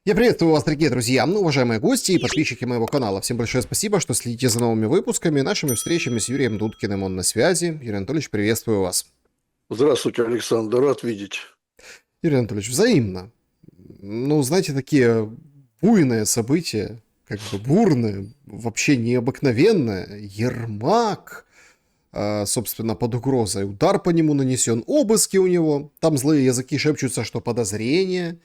Я приветствую вас, дорогие друзья, уважаемые гости и подписчики моего канала. Всем большое спасибо, что следите за новыми выпусками и нашими встречами с Юрием Дудкиным. Он на связи. Юрий Анатольевич, приветствую вас. Здравствуйте, Александр, рад видеть. Юрий Анатольевич, взаимно. Знаете, такие буйные события, как бы бурные, вообще необыкновенные. Ермак, собственно, под угрозой. Удар по нему нанесен, обыски у него. Там злые языки шепчутся, что подозрения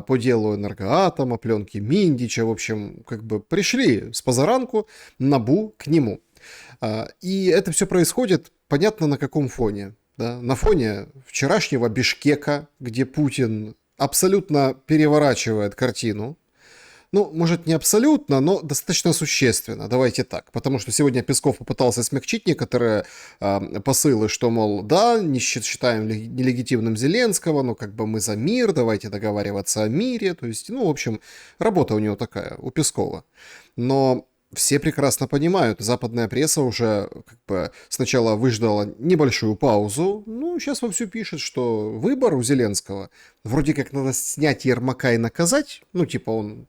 по делу Энергоатома, пленки Миндича. В общем, как бы пришли с позаранку НАБУ к нему. И это все происходит, понятно, на каком фоне. Да? На фоне вчерашнего Бишкека, где Путин абсолютно переворачивает картину. Может, не абсолютно, но достаточно существенно, давайте так. Потому что сегодня Песков попытался смягчить некоторые посылы, что, мол, да, не считаем нелегитимным Зеленского, но как бы мы за мир, давайте договариваться о мире. То есть, в общем, работа у него такая, у Пескова. Но все прекрасно понимают, западная пресса уже как бы сначала выждала небольшую паузу, сейчас вовсю пишет, что выбор у Зеленского, вроде как надо снять Ермака и наказать, он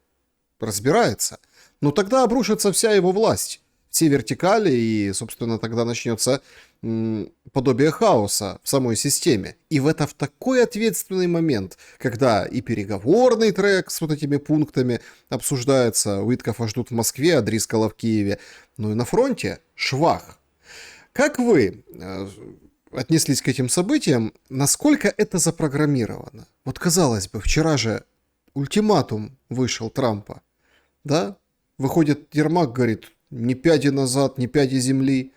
разбирается, тогда обрушится вся его власть, все вертикали, и, собственно, тогда начнется подобие хаоса в самой системе. И в такой ответственный момент, когда и переговорный трек с вот этими пунктами обсуждается, Уиткофа ждут в Москве, а Дрискала в Киеве, и на фронте швах. Как вы отнеслись к этим событиям? Насколько это запрограммировано? Вот казалось бы, вчера же ультиматум вышел Трампа. Да? Выходит Ермак, говорит, ни пяди назад, ни пяди земли.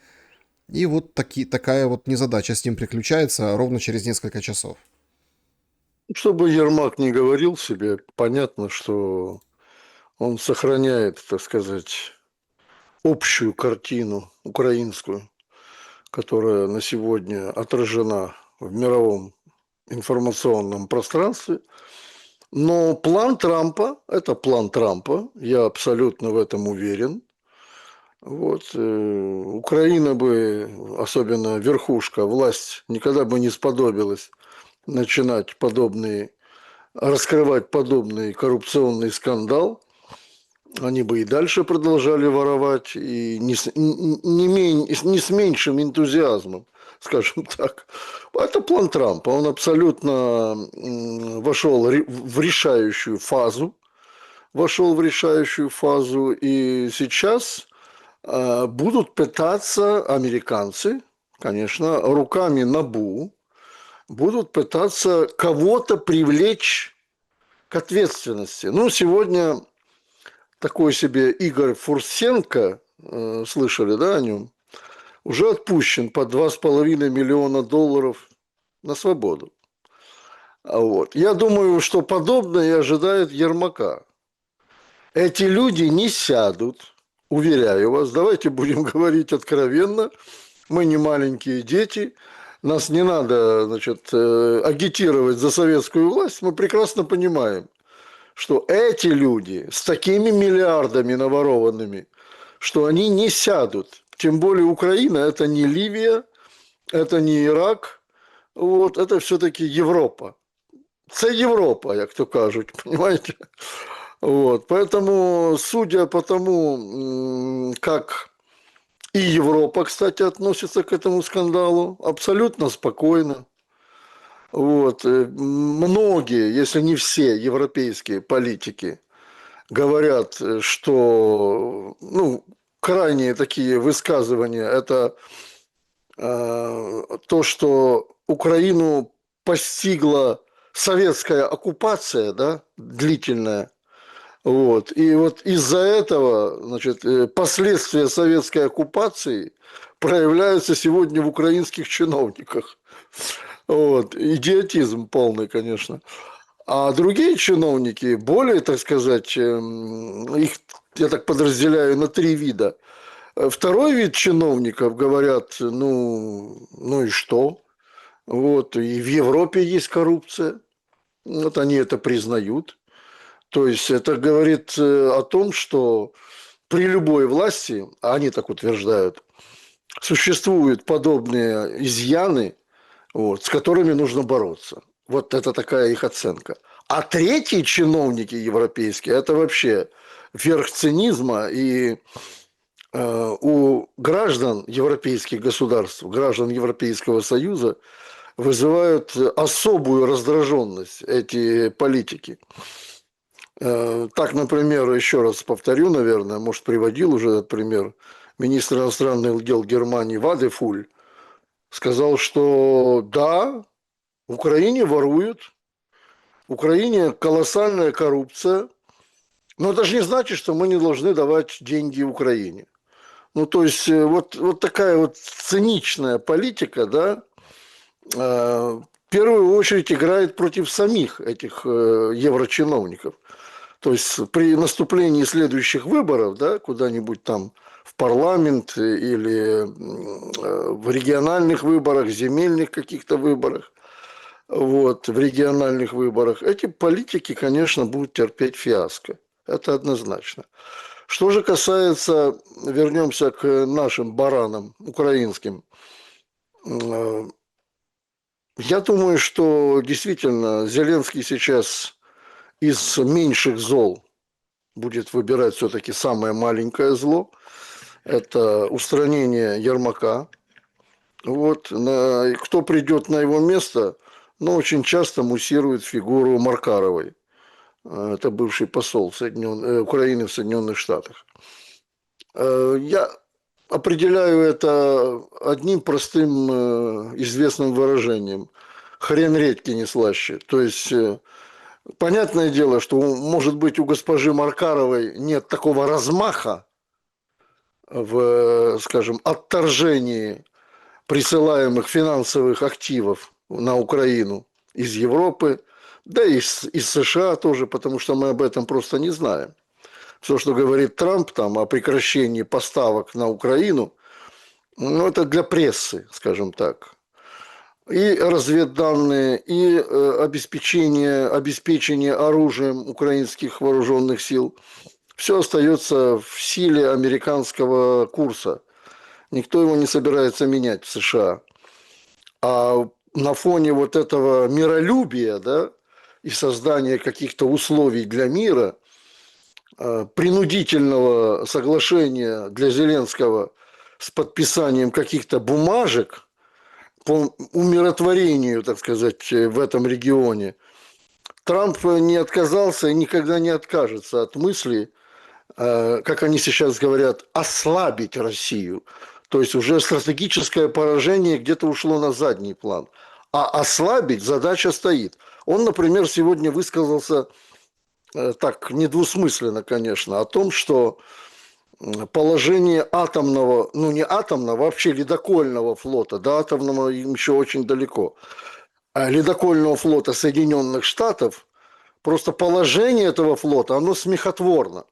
И вот такая вот незадача с ним приключается ровно через несколько часов. Чтобы Ермак не говорил себе, понятно, что он сохраняет, так сказать, общую картину украинскую, которая на сегодня отражена в мировом информационном пространстве. Но план Трампа – это план Трампа, я абсолютно в этом уверен. Украина бы, особенно верхушка, власть, никогда бы не сподобилась начинать раскрывать подобный коррупционный скандал. Они бы и дальше продолжали воровать, и не с меньшим энтузиазмом, скажем так. Это план Трампа. Он абсолютно вошел в решающую фазу. И сейчас будут пытаться американцы, конечно, руками НАБУ, будут пытаться кого-то привлечь к ответственности. Сегодня такой себе Игорь Фурсенко, слышали, да, о нем, уже отпущен по $2,5 миллиона на свободу. Я думаю, что подобное и ожидает Ермака. Эти люди не сядут, уверяю вас, давайте будем говорить откровенно, мы не маленькие дети, нас не надо, агитировать за советскую власть, мы прекрасно понимаем, что эти люди с такими миллиардами наворованными, что они не сядут. Тем более Украина – это не Ливия, это не Ирак, это все-таки Европа. Це Европа, як то кажуть, понимаете? Поэтому, судя по тому, как и Европа, кстати, относится к этому скандалу, абсолютно спокойно. Многие, если не все европейские политики говорят, что крайние такие высказывания – это то, что Украину постигла советская оккупация, да, длительная. И из-за этого, последствия советской оккупации проявляются сегодня в украинских чиновниках. Идиотизм полный, конечно. А другие чиновники, более, так сказать, их, я так подразделяю, на 3 вида. Второй вид чиновников говорят, и что? И в Европе есть коррупция. Они это признают. То есть это говорит о том, что при любой власти, а они так утверждают, существуют подобные изъяны, с которыми нужно бороться. Это такая их оценка. А третьи чиновники европейские – это вообще верх цинизма. И у граждан европейских государств, граждан Европейского Союза вызывают особую раздраженность эти политики. Так, например, еще раз повторю, наверное, может, приводил уже этот пример, министр иностранных дел Германии Вадефуль сказал, что да, в Украине воруют, в Украине колоссальная коррупция, но это же не значит, что мы не должны давать деньги Украине. Ну, то есть, вот такая вот циничная политика, да, в первую очередь играет против самих этих еврочиновников. То есть при наступлении следующих выборов, да, куда-нибудь там в парламент или в региональных выборах, земельных каких-то выборах, вот, в региональных выборах, эти политики, конечно, будут терпеть фиаско. Это однозначно. Что же касается, вернемся к нашим баранам украинским, я думаю, что действительно Зеленский сейчас из меньших зол будет выбирать все-таки самое маленькое зло. Это устранение Ермака. Вот, кто придет на его место, но очень часто муссирует фигуру Маркаровой. Это бывший посол Украины в Соединенных Штатах. Я определяю это одним простым известным выражением. Хрен редьки не слаще. То есть, понятное дело, что, может быть, у госпожи Маркаровой нет такого размаха в, скажем, отторжении присылаемых финансовых активов на Украину из Европы, да и из США тоже, потому что мы об этом просто не знаем. Все, что говорит Трамп там о прекращении поставок на Украину, ну, это для прессы, скажем так. И разведданные, и обеспечение оружием украинских вооруженных сил. Все остается в силе американского курса. Никто его не собирается менять в США. А на фоне вот этого миролюбия, да, и создания каких-то условий для мира, принудительного соглашения для Зеленского с подписанием каких-то бумажек по умиротворению, так сказать, в этом регионе, Трамп не отказался и никогда не откажется от мысли, как они сейчас говорят, ослабить Россию. То есть уже стратегическое поражение где-то ушло на задний план. А ослабить задача стоит. Он, например, сегодня высказался так недвусмысленно, конечно, о том, что положение атомного, ну не атомного, вообще ледокольного флота, до атомного им еще очень далеко, а ледокольного флота Соединенных Штатов, просто положение этого флота, оно смехотворно.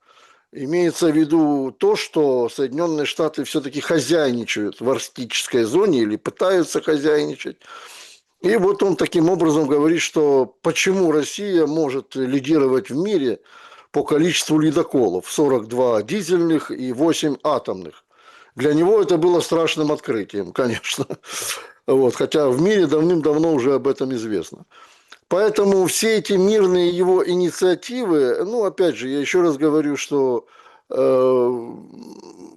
Имеется в виду то, что Соединенные Штаты все-таки хозяйничают в арктической зоне или пытаются хозяйничать. И вот он таким образом говорит, что почему Россия может лидировать в мире по количеству ледоколов. 42 дизельных и 8 атомных. Для него это было страшным открытием, конечно. Вот, хотя в мире давным-давно уже об этом известно. Поэтому все эти мирные его инициативы, ну, опять же, я еще раз говорю, что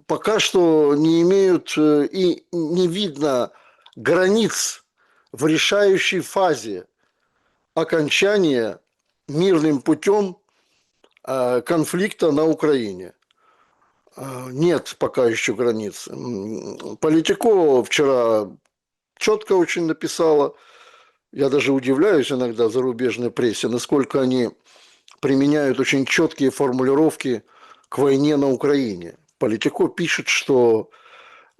пока что не имеют и не видно границ в решающей фазе окончания мирным путем конфликта на Украине. Нет пока еще границ. Политико вчера четко очень написала. Я даже удивляюсь иногда зарубежной прессе, насколько они применяют очень четкие формулировки к войне на Украине. Политико пишет, что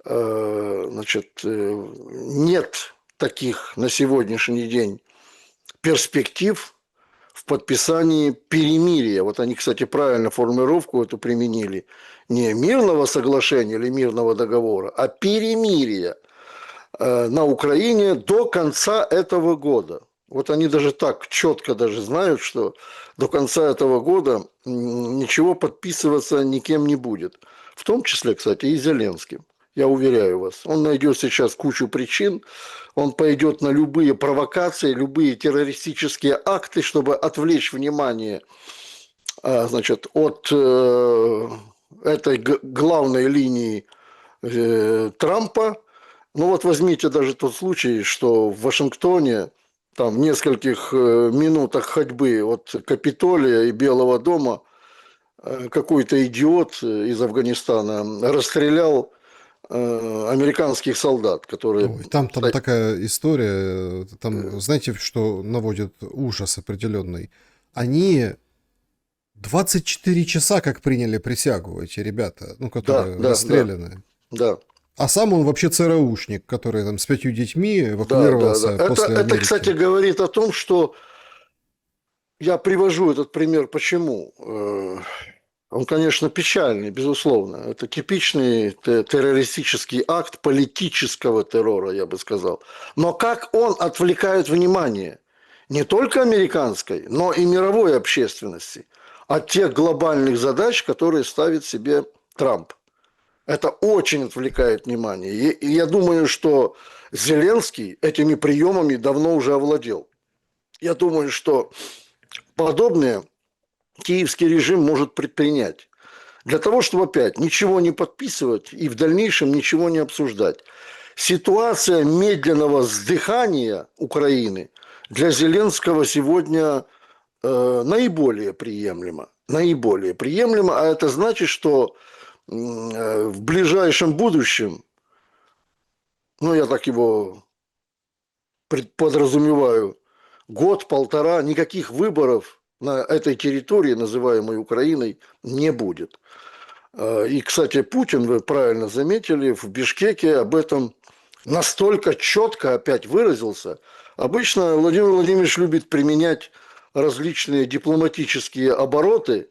значит, нет таких на сегодняшний день перспектив в подписании перемирия. Вот они, кстати, правильно формулировку эту применили. Не мирного соглашения или мирного договора, а перемирия на Украине до конца этого года. Вот они даже так четко даже знают, что до конца этого года ничего подписываться никем не будет. В том числе, кстати, и Зеленским. я уверяю вас. Он найдет сейчас кучу причин, он пойдет на любые провокации, любые террористические акты, чтобы отвлечь внимание, значит, от этой главной линии Трампа. Ну вот возьмите даже тот случай, что в Вашингтоне, там в нескольких минутах ходьбы от Капитолия и Белого дома, какой-то идиот из Афганистана расстрелял американских солдат, которые... Ой, там такая история, там, знаете, что наводит ужас определенный? Они 24 часа как приняли присягу, эти ребята, ну, Да, которые да, да, расстреляны. да. А сам он вообще ЦРУшник, который там с 5 детьми Да, да, да. эвакуировался после Это, кстати, Америки. говорит о том, что я привожу этот пример почему. Он, конечно, печальный, безусловно. Это типичный террористический акт политического террора, я бы сказал. Но как он отвлекает внимание не только американской, но и мировой общественности от тех глобальных задач, которые ставит себе Трамп. Это очень отвлекает внимание. И я думаю, что Зеленский этими приемами давно уже овладел. Я думаю, что подобное киевский режим может предпринять. Для того, чтобы опять ничего не подписывать и в дальнейшем ничего не обсуждать. Ситуация медленного сдыхания Украины для Зеленского сегодня наиболее приемлема. Наиболее приемлема, а это значит, что в ближайшем будущем, ну я так его подразумеваю, год-полтора никаких выборов на этой территории, называемой Украиной, не будет. И, кстати, Путин, вы правильно заметили, в Бишкеке об этом настолько четко опять выразился. Обычно Владимир Владимирович любит применять различные дипломатические обороты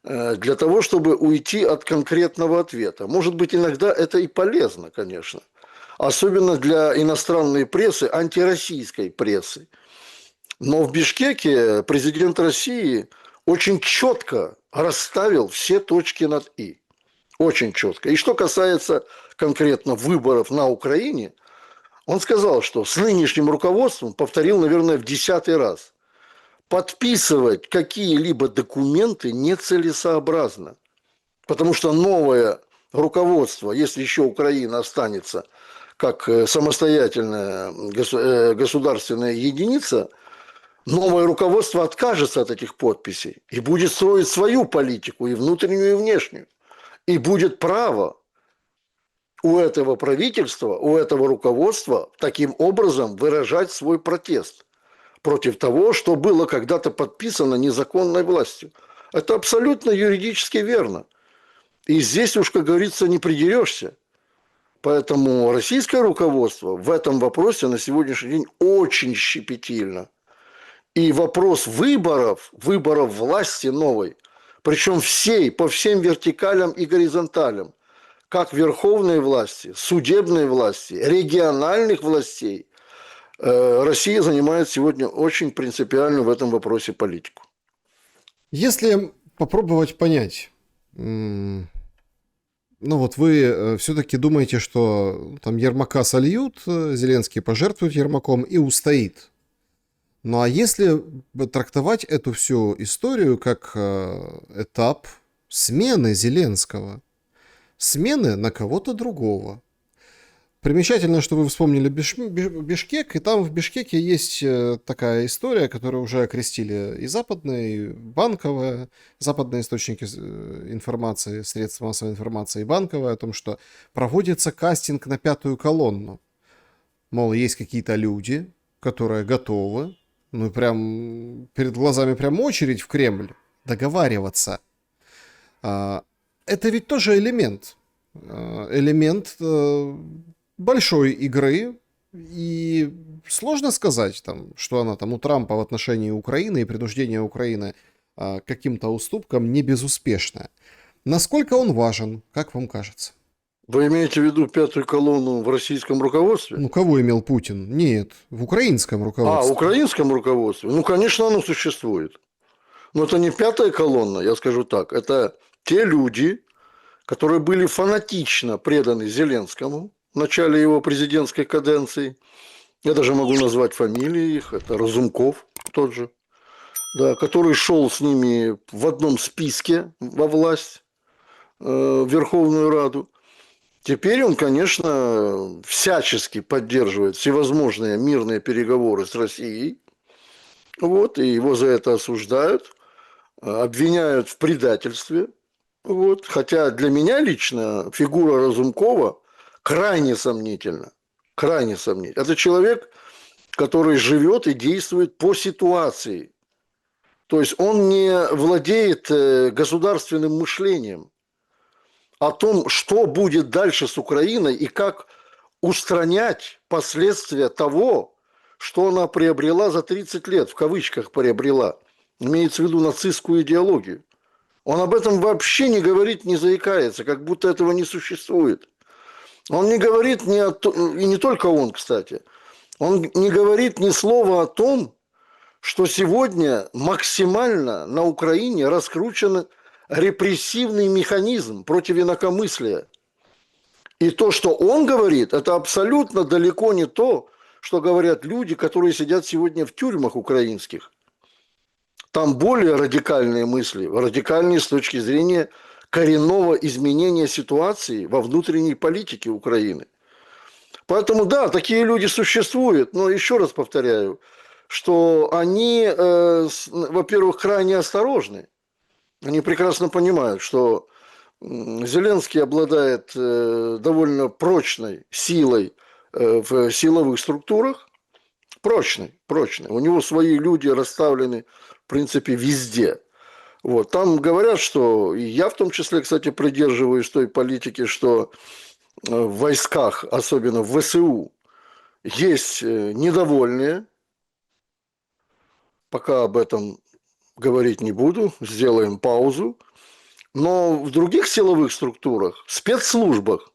для того, чтобы уйти от конкретного ответа. Может быть, иногда это и полезно, конечно. Особенно для иностранной прессы, антироссийской прессы. Но в Бишкеке президент России очень четко расставил все точки над «и». Очень четко. И что касается конкретно выборов на Украине, он сказал, что с нынешним руководством, повторил, наверное, в 10-й раз, подписывать какие-либо документы нецелесообразно. Потому что новое руководство, если еще Украина останется как самостоятельная государственная единица, новое руководство откажется от этих подписей и будет строить свою политику, и внутреннюю, и внешнюю. И будет право у этого правительства, у этого руководства таким образом выражать свой протест против того, что было когда-то подписано незаконной властью. Это абсолютно юридически верно. И здесь уж, как говорится, не придерешься. Поэтому российское руководство в этом вопросе на сегодняшний день очень щепетильно. И вопрос выборов власти новой, причем всей, по всем вертикалям и горизонталям, как верховной власти, судебной власти, региональных властей, Россия занимает сегодня очень принципиальную в этом вопросе политику. Если попробовать понять, ну вот вы все-таки думаете, что там Ермака сольют, Зеленский пожертвует Ермаком и устоит. Ну а если трактовать эту всю историю как этап смены Зеленского, смены на кого-то другого. Примечательно, что вы вспомнили Бишкек, и там в Бишкеке есть такая история, которую уже окрестили и западные, и банковые, западные источники информации, средства массовой информации, и банковые, о том, что проводится кастинг на пятую колонну. Мол, есть какие-то люди, которые готовы, ну прям перед глазами прям очередь в Кремль, договариваться. Это ведь тоже элемент большой игры, и сложно сказать, там, что она там у Трампа в отношении Украины и принуждения Украины к каким-то уступкам не безуспешная. Насколько он важен, как вам кажется? Вы имеете в виду пятую колонну в российском руководстве? Ну, кого имел Путин? Нет, в украинском руководстве. В украинском руководстве? Ну, конечно, оно существует. Но это не пятая колонна, я скажу так. Это те люди, которые были фанатично преданы Зеленскому в начале его президентской каденции. Я даже могу назвать фамилии их. Это Разумков тот же, да, который шел с ними в одном списке во власть, в Верховную Раду. Теперь он, конечно, всячески поддерживает всевозможные мирные переговоры с Россией. Вот, и его за это осуждают, обвиняют в предательстве. Вот. Хотя для меня лично фигура Разумкова крайне сомнительна. Крайне сомнительна. Это человек, который живет и действует по ситуации. То есть он не владеет государственным мышлением о том, что будет дальше с Украиной и как устранять последствия того, что она приобрела за 30 лет, в кавычках приобрела. Имеется в виду нацистскую идеологию. Он об этом вообще не говорит, не заикается, как будто этого не существует. Он не говорит и не только он, кстати, он не говорит ни слова о том, что сегодня максимально на Украине раскручен репрессивный механизм против инакомыслия. И то, что он говорит, это абсолютно далеко не то, что говорят люди, которые сидят сегодня в тюрьмах украинских. Там более радикальные мысли, радикальные с точки зрения коренного изменения ситуации во внутренней политике Украины. Поэтому, да, такие люди существуют, но еще раз повторяю, что они, во-первых, крайне осторожны. Они прекрасно понимают, что Зеленский обладает довольно прочной силой в силовых структурах. Прочной. У него свои люди расставлены, в принципе, везде. Вот. Там говорят, что, и я в том числе, кстати, придерживаюсь той политики, что в войсках, особенно в ВСУ, есть недовольные. Пока об этом говорить не буду, сделаем паузу. Но в других силовых структурах, спецслужбах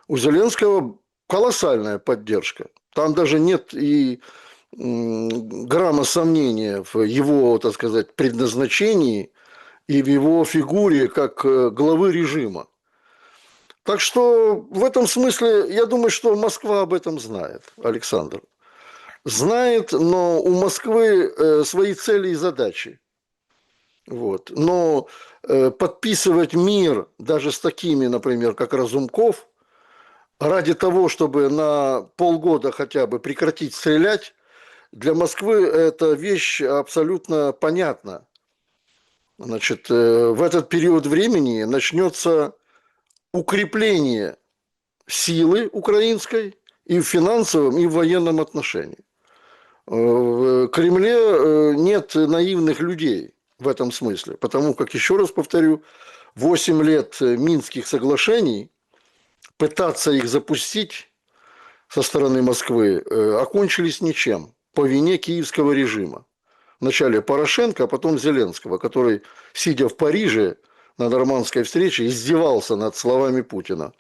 у Зеленского колоссальная поддержка. Там даже нет и грамма сомнения в его, так сказать, предназначении и в его фигуре как главы режима. Так что в этом смысле, я думаю, что Москва об этом знает, Александр. Знает, но у Москвы свои цели и задачи. Вот. Но подписывать мир даже с такими, например, как Разумков, ради того, чтобы на полгода хотя бы прекратить стрелять, для Москвы эта вещь абсолютно понятна. Значит, в этот период времени начнется укрепление силы украинской и в финансовом, и в военном отношении. В Кремле нет наивных людей в этом смысле, потому как, еще раз повторю, 8 лет Минских соглашений, пытаться их запустить со стороны Москвы, окончились ничем по вине киевского режима. Вначале Порошенко, а потом Зеленского, который, сидя в Париже на нормандской встрече, издевался над словами Путина.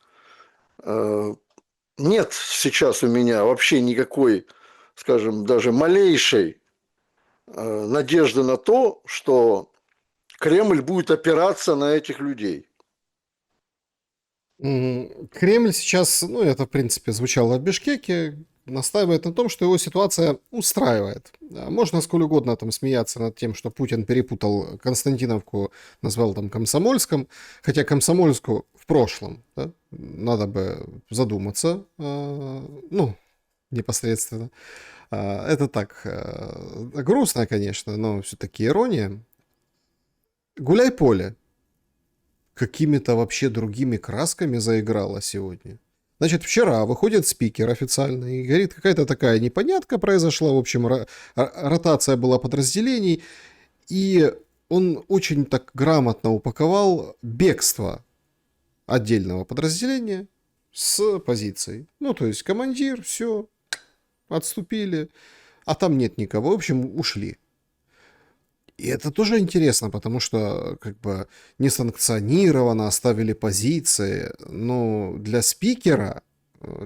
Нет сейчас у меня вообще никакой, скажем, даже малейшей надежды на то, что Кремль будет опираться на этих людей. Кремль сейчас, ну, это, в принципе, звучало в Бишкеке, настаивает на том, что его ситуация устраивает. Да, можно сколь угодно там смеяться над тем, что Путин перепутал Константиновку, назвал там Комсомольском, хотя Комсомольску в прошлом, да, надо бы задуматься, ну, непосредственно. Это так, грустно, конечно, но все-таки ирония. Гуляй-поле какими-то вообще другими красками заиграла сегодня. Значит, вчера выходит спикер официально и говорит, какая-то такая непонятка произошла, в общем, ротация была подразделений, и он очень так грамотно упаковал бегство отдельного подразделения с позицией. Ну, то есть командир, все, отступили, а там нет никого, в общем, ушли. И это тоже интересно, потому что как бы несанкционированно оставили позиции. Но для спикера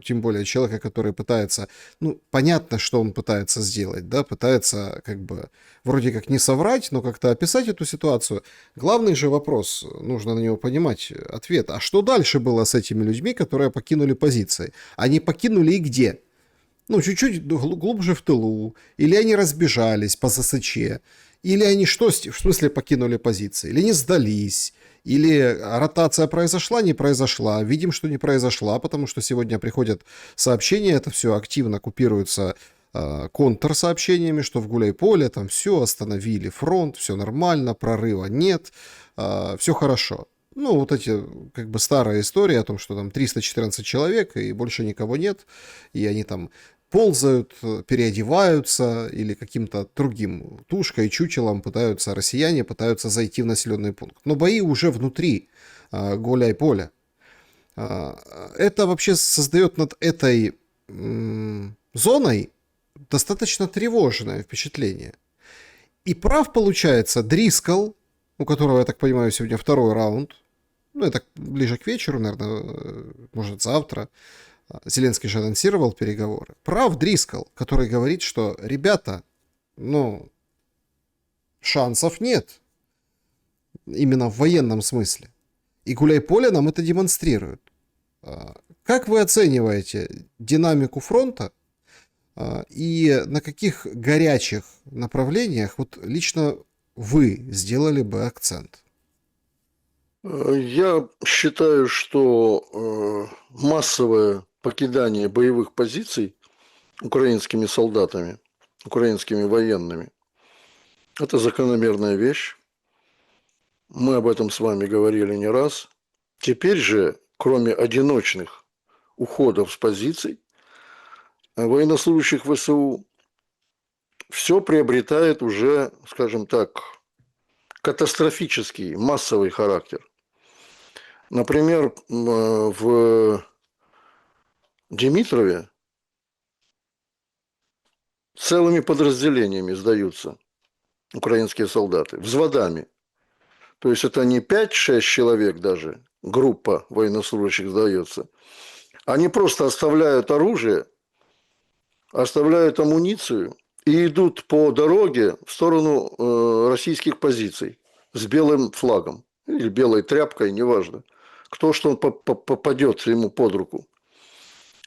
тем более человека, который пытается, ну, понятно, что он пытается сделать, да, пытается как бы вроде как не соврать, но как-то описать эту ситуацию. Главный же вопрос, нужно на него понимать ответ, а что дальше было с этими людьми, которые покинули позиции? Они покинули и где? Ну, чуть-чуть глубже в тылу, или они разбежались по ЗСЧ, или они что, в смысле покинули позиции, или не сдались, или ротация произошла, не произошла. Видим, что не произошла, потому что сегодня приходят сообщения, это все активно купируется контрсообщениями, что в Гуляйполе там все, остановили фронт, все нормально, прорыва нет, все хорошо. Ну, вот эти, как бы, старая история о том, что там 314 человек и больше никого нет, и они там ползают, переодеваются или каким-то другим тушкой, чучелом пытаются, россияне пытаются зайти в населенный пункт. Но бои уже внутри Гуляйполя. Это вообще создает над этой зоной достаточно тревожное впечатлление. И прав получается Дрискл, у которого, я так понимаю, сегодня второй раунд. Ну, это ближе к вечеру, наверное, может, завтра. Зеленский же анонсировал переговоры. Прав Дрискл, который говорит, что, ребята, ну, шансов нет. Именно в военном смысле. И Гуляйполе нам это демонстрирует. Как вы оцениваете динамику фронта и на каких горячих направлениях вот лично вы сделали бы акцент? Я считаю, что массовое покидание боевых позиций украинскими солдатами, украинскими военными, это закономерная вещь. Мы об этом с вами говорили не раз. Теперь же, кроме одиночных уходов с позиций, военнослужащих ВСУ, все приобретает уже, скажем так, катастрофический, массовый характер. Например, в Димитрове целыми подразделениями сдаются украинские солдаты, взводами. То есть это не 5-6 человек даже, группа военнослужащих сдается. Они просто оставляют оружие, оставляют амуницию и идут по дороге в сторону российских позиций с белым флагом или белой тряпкой, неважно. Кто что попадет ему под руку.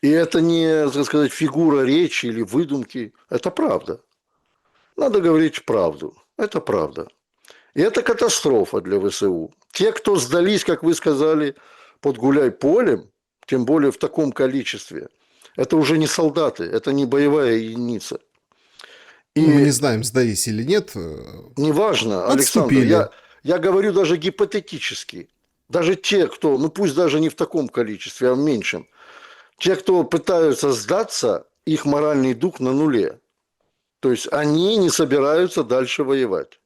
И это не, так сказать, фигура речи или выдумки. Это правда. Надо говорить правду. Это правда. И это катастрофа для ВСУ. Те, кто сдались, как вы сказали, под Гуляйполем, тем более в таком количестве, это уже не солдаты, это не боевая единица. Ну, мы И не знаем, сдались или нет. неважно, Александр, Отступили. я говорю даже гипотетически. Даже те, кто, ну пусть даже не в таком количестве, а в меньшем, те, кто пытаются сдаться, их моральный дух на нуле. То есть они не собираются дальше воевать.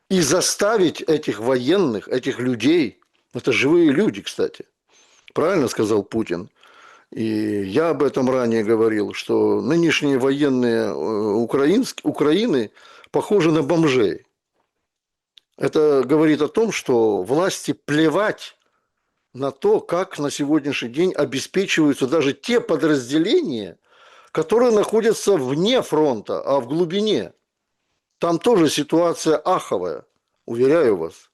И заставить этих военных, этих людей, это живые люди, кстати, правильно сказал Путин, и я об этом ранее говорил, что нынешние военные Украины похожи на бомжей. Это говорит о том, что власти плевать на то, как на сегодняшний день обеспечиваются даже те подразделения, которые находятся вне фронта, а в глубине. Там тоже ситуация аховая, уверяю вас.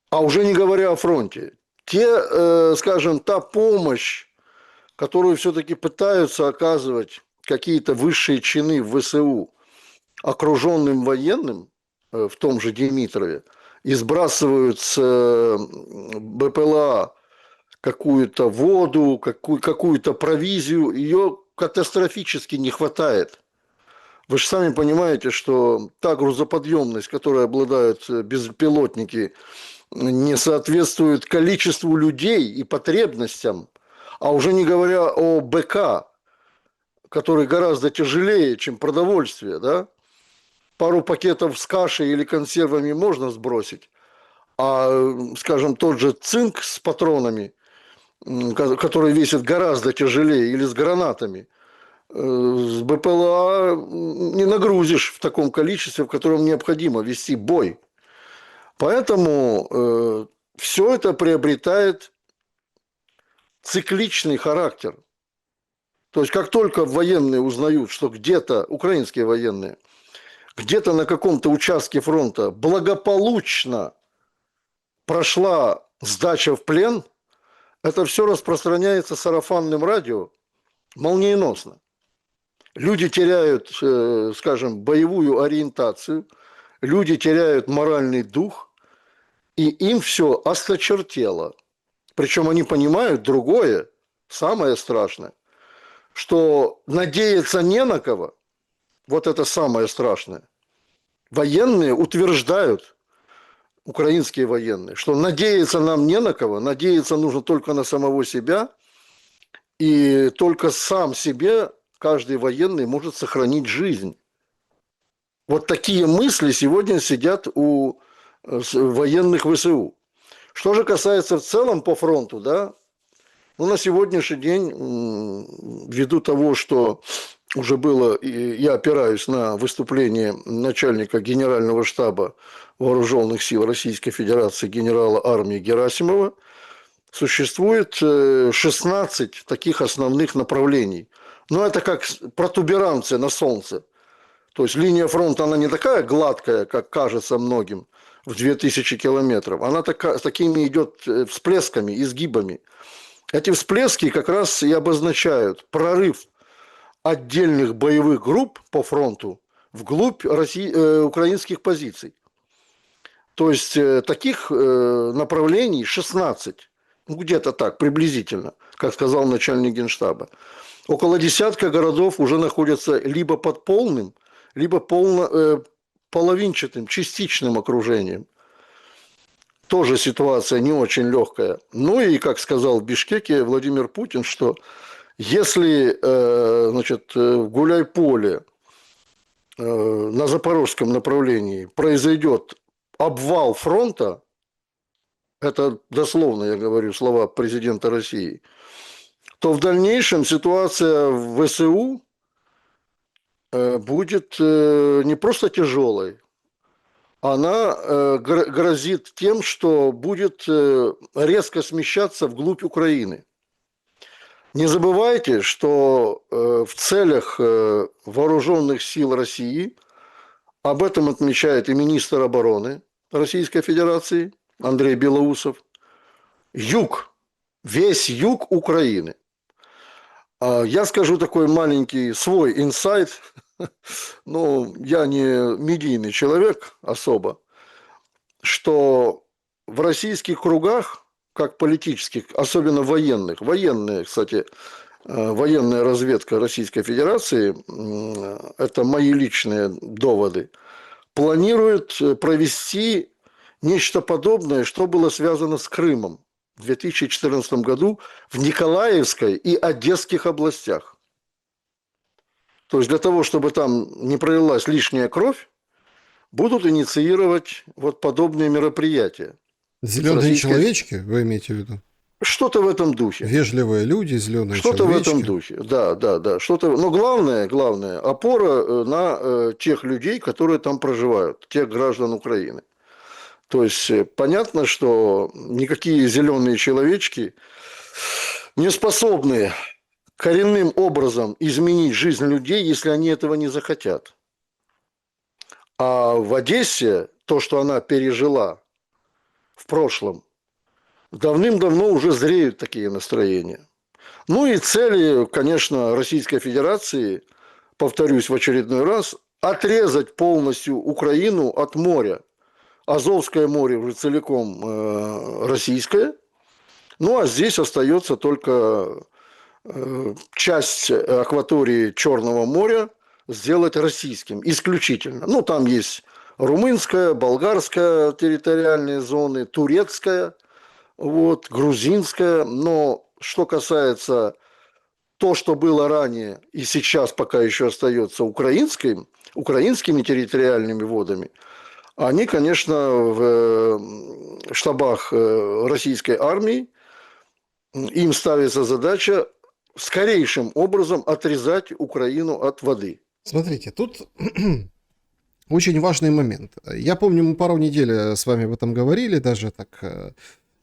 А уже не говоря о фронте. Скажем, та помощь, которую все-таки пытаются оказывать какие-то высшие чины в ВСУ окруженным военным в том же Димитрове, и сбрасывают с БПЛА какую-то воду, какую-то провизию, ее катастрофически не хватает. Вы же сами понимаете, что та грузоподъемность, которой обладают беспилотники, не соответствует количеству людей и потребностям, а уже не говоря о БК, который гораздо тяжелее, чем продовольствие, да? Пару пакетов с кашей или консервами можно сбросить, а, скажем, тот же цинк с патронами, который весит гораздо тяжелее, или с гранатами, с БПЛА не нагрузишь в таком количестве, в котором необходимо вести бой. Поэтому все это приобретает цикличный характер. То есть, как только военные узнают, что где-то, украинские военные, где-то на каком-то участке фронта благополучно прошла сдача в плен, это все распространяется сарафанным радио молниеносно. Люди теряют, скажем, боевую ориентацию, люди теряют моральный дух, и им все осточертело. Причем они понимают другое, самое страшное, что надеяться не на кого, вот это самое страшное. Военные утверждают, украинские военные, что надеяться нам не на кого, надеяться нужно только на самого себя, и только сам себе каждый военный может сохранить жизнь. Вот такие мысли сегодня сидят у военных ВСУ. Что же касается в целом по фронту, да, ну, на сегодняшний день, ввиду того, что уже было, я опираюсь на выступление начальника Генерального штаба Вооруженных сил Российской Федерации генерала армии Герасимова, существует 16 таких основных направлений. Но это как протуберанцы на солнце. То есть линия фронта, она не такая гладкая, как кажется многим, в 2000 километров. Она с такими идет всплесками, изгибами. Эти всплески как раз и обозначают прорыв отдельных боевых групп по фронту вглубь украинских позиций. То есть таких направлений 16, ну где-то так, приблизительно, как сказал начальник Генштаба. Около десятка городов уже находятся либо под полным, либо половинчатым, частичным окружением. Тоже ситуация не очень легкая. Ну и, как сказал в Бишкеке Владимир Путин, что если, значит, в Гуляйполе на запорожском направлении произойдет обвал фронта, это дословно я говорю слова президента России, то в дальнейшем ситуация в ВСУ будет не просто тяжелой, она грозит тем, что будет резко смещаться вглубь Украины. Не забывайте, что в целях вооруженных сил России, об этом отмечает и министр обороны Российской Федерации Андрей Белоусов, юг, весь юг Украины. Я скажу такой маленький свой инсайт. Ну, я не медийный человек особо, что в российских кругах, как политических, особенно военных, военные, кстати, военная разведка Российской Федерации, это мои личные доводы, планирует провести нечто подобное, что было связано с Крымом в 2014 году в Николаевской и Одесских областях. То есть для того, чтобы там не пролилась лишняя кровь, будут инициировать вот подобные мероприятия. Зеленые человечки, вы имеете в виду? Что-то в этом духе. Вежливые люди, зеленые Что-то человечки. в этом духе. Да. Что-то... Но главное, опора на тех людей, которые там проживают, тех граждан Украины. То есть понятно, что никакие зеленые человечки не способны коренным образом изменить жизнь людей, если они этого не захотят. А в Одессе то, что она пережила в прошлом, давным-давно уже зреют такие настроения. Ну и цели, конечно, Российской Федерации, повторюсь в очередной раз, отрезать полностью Украину от моря. Азовское море уже целиком российское. Ну а здесь остается только часть акватории Черного моря сделать российским исключительно. Ну там есть румынская, болгарская территориальные зоны, турецкая, вот, грузинская. Но что касается то, что было ранее и сейчас пока еще остается украинскими территориальными водами, они, конечно, в штабах российской армии, им ставится задача скорейшим образом отрезать Украину от воды. Смотрите, тут очень важный момент. Я помню, мы пару недель с вами об этом говорили, даже так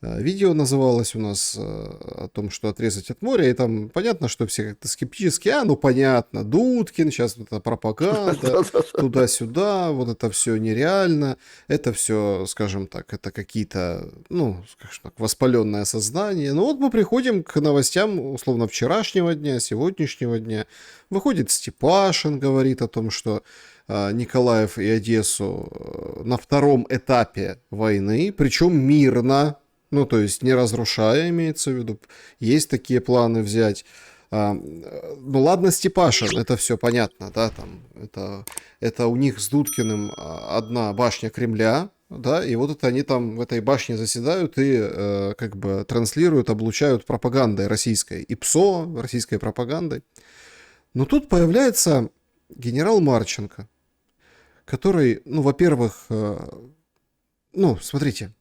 видео называлось у нас о том, что отрезать от моря, и там понятно, что все как-то скептически, ну понятно, Дудкин, сейчас вот эта пропаганда, туда-сюда, вот это все нереально, это все, скажем так, это какие-то, ну, скажем так, воспаленное сознание. Ну вот мы приходим к новостям, условно, вчерашнего дня, сегодняшнего дня. Выходит Степашин, говорит о том, что Николаев и Одессу на втором этапе войны, причем мирно, ну, то есть не разрушая, имеется в виду. Есть такие планы взять. Ну, ладно, Степашин, это все понятно, да, там, это у них с Дудкиным одна башня Кремля, да, и вот это они там в этой башне заседают и как бы транслируют, облучают пропагандой российской, и ПСО, российской пропагандой. Но тут появляется генерал Марченко, который, ну, во-первых, ну, смотрите,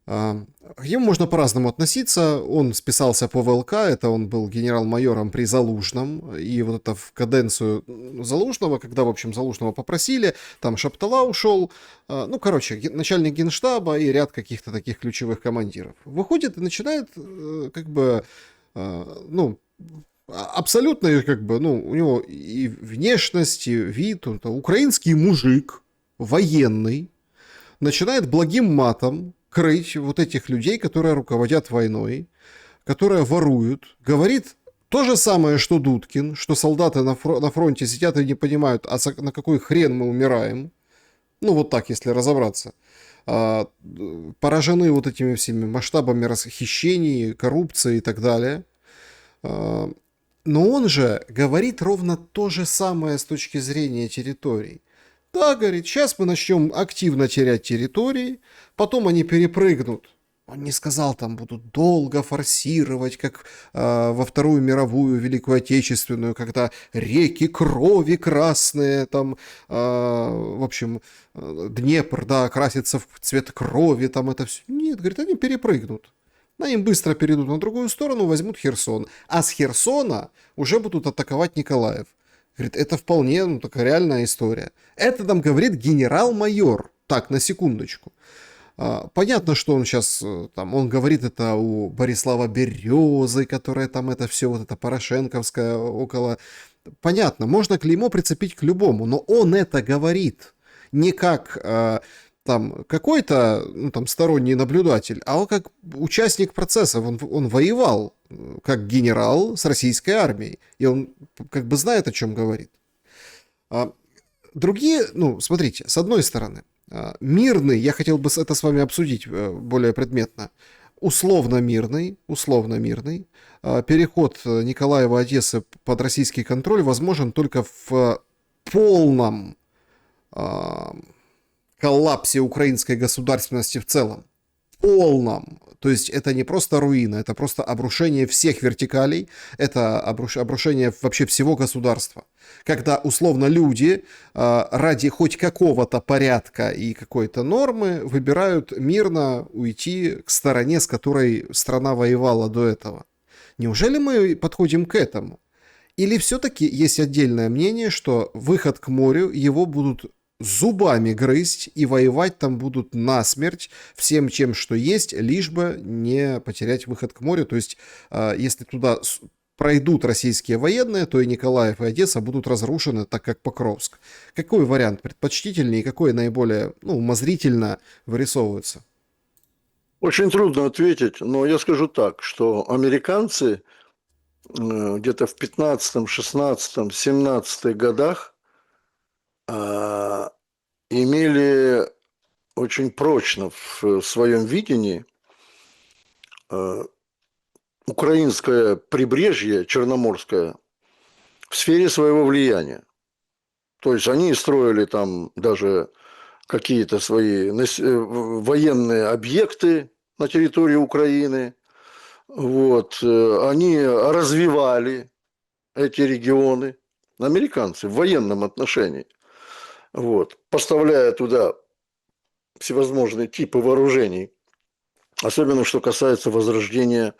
к нему можно по-разному относиться. Он списался по ВЛК, это он был генерал-майором при Залужном, и вот это в каденцию Залужного, когда, в общем, Залужного попросили, там Шаптала ушел, ну, короче, начальник генштаба и ряд каких-то таких ключевых командиров. Выходит и начинает, как бы, ну, абсолютно, как бы, ну, у него и внешность, и вид, он украинский мужик, военный, начинает благим матом крыть вот этих людей, которые руководят войной, которые воруют, говорит то же самое, что Дудкин, что солдаты на фронте сидят и не понимают, а на какой хрен мы умираем. Ну, вот так, если разобраться. Поражены вот этими всеми масштабами расхищений, коррупции и так далее. Но он же говорит ровно то же самое с точки зрения территорий. Да, говорит, сейчас мы начнем активно терять территории, потом они перепрыгнут. Он не сказал, там будут долго форсировать, как во Вторую мировую, Великую Отечественную, когда реки крови красные, там, в общем, Днепр, да, красится в цвет крови, там это все. Нет, говорит, они перепрыгнут. Они быстро перейдут на другую сторону, возьмут Херсон. А с Херсона уже будут атаковать Николаев. Говорит, это вполне, ну, такая реальная история. Это нам говорит генерал-майор. Так, на секундочку. Понятно, что он сейчас, там, он говорит это у Борислава Березы, которая там это все, вот это порошенковское около. Понятно, можно клеймо прицепить к любому, но он это говорит не как там какой-то, ну, там, сторонний наблюдатель, а он как участник процесса. Он воевал как генерал с российской армией, и он как бы знает, о чем говорит. Другие, ну, смотрите, с одной стороны, мирный, я хотел бы это с вами обсудить более предметно, условно мирный, переход Николаева Одессы под российский контроль возможен только в полном коллапсе украинской государственности в целом. Полном. То есть это не просто руина, это просто обрушение всех вертикалей, это обрушение вообще всего государства. Когда условно люди ради хоть какого-то порядка и какой-то нормы выбирают мирно уйти к стороне, с которой страна воевала до этого. Неужели мы подходим к этому? Или все-таки есть отдельное мнение, что выход к морю, его будут зубами грызть и воевать там будут насмерть всем, чем что есть, лишь бы не потерять выход к морю. То есть, если туда пройдут российские военные, то и Николаев, и Одесса будут разрушены, так как Покровск. Какой вариант предпочтительнее и какой наиболее, ну, умозрительно вырисовывается? Очень трудно ответить, но я скажу так, что американцы где-то в 15, 16, 17 годах имели очень прочно в своем видении украинское прибрежье черноморское в сфере своего влияния. То есть они строили там даже какие-то свои военные объекты на территории Украины. Вот. Они развивали эти регионы, американцы, в военном отношении. Вот. Поставляя туда всевозможные типы вооружений, особенно что касается возрождения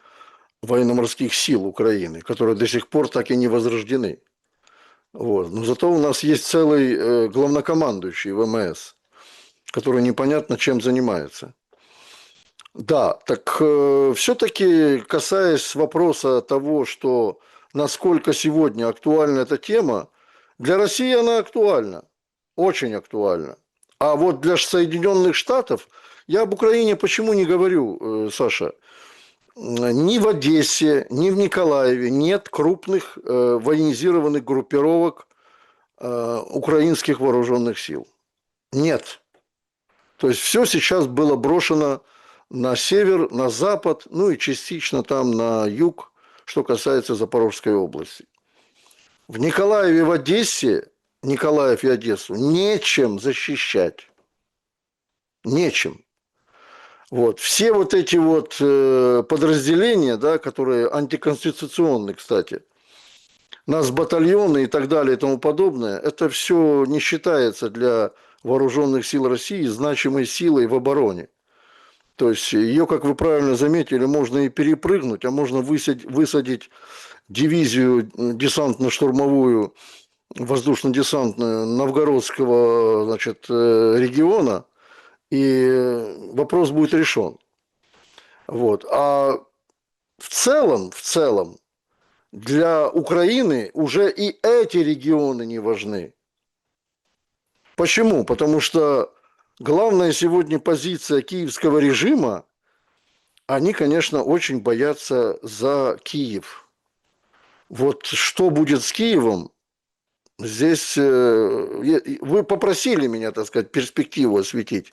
военно-морских сил Украины, которые до сих пор так и не возрождены. Вот. Но зато у нас есть целый главнокомандующий ВМС, который непонятно чем занимается. Да, так все-таки касаясь вопроса того, что насколько сегодня актуальна эта тема, для России она актуальна, очень актуальна. А вот для Соединенных Штатов, я об Украине почему не говорю, Саша, ни в Одессе, ни в Николаеве нет крупных военизированных группировок украинских вооруженных сил. Нет. То есть все сейчас было брошено на север, на запад, ну и частично там на юг, что касается Запорожской области. В Николаеве, в Одессе, Николаев и Одессу нечем защищать. Нечем. Вот. Все вот эти вот подразделения, да, которые антиконституционные, кстати, нас батальоны и так далее и тому подобное, это все не считается для вооруженных сил России значимой силой в обороне. То есть ее, как вы правильно заметили, можно и перепрыгнуть, а можно высадить дивизию десантно-штурмовую, воздушно-десантную Новгородского, значит, региона, и вопрос будет решен. Вот. А в целом для Украины уже и эти регионы не важны. Почему? Потому что главная сегодня позиция киевского режима, они, конечно, очень боятся за Киев. Вот что будет с Киевом, здесь вы попросили меня, так сказать, перспективу осветить.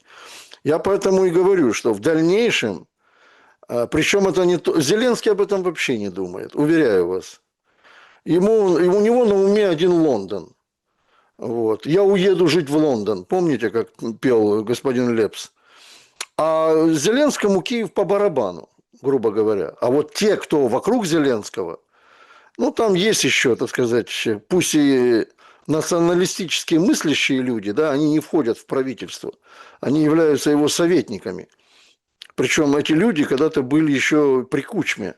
Я поэтому и говорю, что в дальнейшем, причем это не то, Зеленский об этом вообще не думает, уверяю вас. У него на уме один Лондон. Вот. Я уеду жить в Лондон. Помните, как пел господин Лепс? А Зеленскому Киев по барабану, грубо говоря. А вот те, кто вокруг Зеленского, ну, там есть еще, так сказать, пусть и националистически мыслящие люди, да, они не входят в правительство. Они являются его советниками. Причем эти люди когда-то были еще при Кучме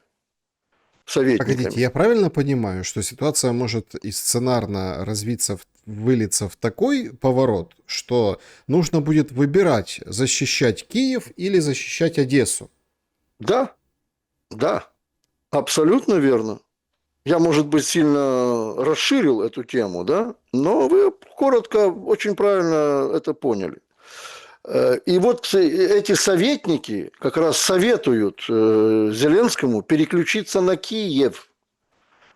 Погодите, советниками. я правильно понимаю, что ситуация может и сценарно развиться, вылиться в такой поворот, что нужно будет выбирать, защищать Киев или защищать Одессу? Да, да, абсолютно верно. Я, может быть, сильно расширил эту тему, да, но вы коротко, очень правильно это поняли. И вот эти советники как раз советуют Зеленскому переключиться на Киев.